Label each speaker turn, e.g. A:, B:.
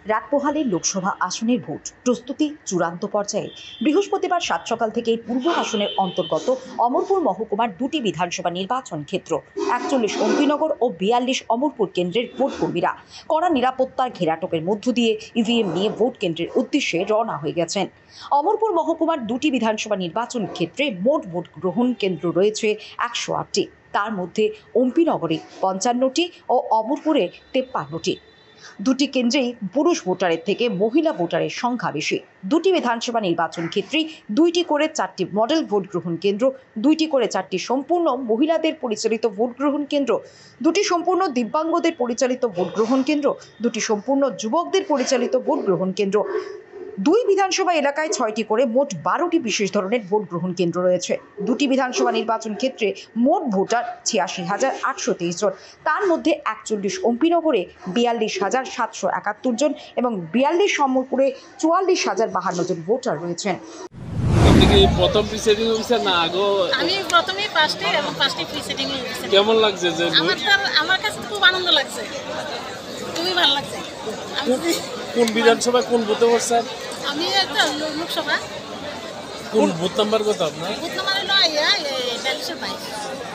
A: রাতপোহালের লোকসভা আসনের ভোট প্রস্তুতি চূড়ান্ত পর্যায়ে। বৃহস্পতিবার সাত সকাল থেকে পূর্ব আসনের অন্তর্গত অমরপুর মহকুমার দুটি বিধানসভা নির্বাচন ক্ষেত্র 41 অম্পিনগর ও 42 অমরপুর কেন্দ্রের ভোট কর্মীরা কড়া নিরাপত্তার ঘেরাটোপের মধ্য দিয়ে ইভিএম নিয়ে ভোট কেন্দ্রের উদ্দেশ্যে রওনা হয়ে গেছেন। অমরপুর মহকুমার দুটি বিধানসভা নির্বাচন ক্ষেত্রে মোট ভোট গ্রহণ কেন্দ্র রয়েছে 108টি। তার মধ্যে অম্পিনগরে 55টি ও অমরপুরে 53টি। দুটি কেন্দ্রেই পুরুষ ভোটারের থেকে মহিলা ভোটারের সংখ্যা বেশি। দুটি বিধানসভা নির্বাচন ক্ষেত্রেই 2টি করে 4টি মডেল ভোট গ্রহণ কেন্দ্র, 2টি করে 4টি সম্পূর্ণ মহিলাদের পরিচালিত ভোট গ্রহণ কেন্দ্র, 2টি সম্পূর্ণ দিব্যাঙ্গদের পরিচালিত ভোট গ্রহণ কেন্দ্র, 2টি সম্পূর্ণ যুবকদের পরিচালিত ভোট গ্রহণ কেন্দ্র। দুই বিধানসভা এলাকায় 6টি করে মোট 12টি বিশেষ ধরনের ভোট গ্রহণ কেন্দ্র রয়েছে। দুটি বিধানসভা নির্বাচন ক্ষেত্রে মোট ভোটার 86,823 জন। তার মধ্যে 41 অম্পিনগরে 42,771 জন এবং 42 অমরপুরে 44,052 জন ভোটার রয়েছেন।
B: আপনি কি প্রথম প্রিসাইডিং অফিসার না আগে?
C: আমি প্রথমেই ফার্স্টে এবং ফার্স্টে প্রিসাইডিং অফিসার।
B: কেমন লাগছে যে
C: আমার কাছে খুব আনন্দ লাগছে, খুবই ভালো লাগছে।
B: কোন বিধানসভা কোন বুথে বসছেন?
C: আমি একটা লোকসভা।
B: কোন বুথ নাম্বার কত আপনার?
C: বুথ নাম্বার হলো 4222।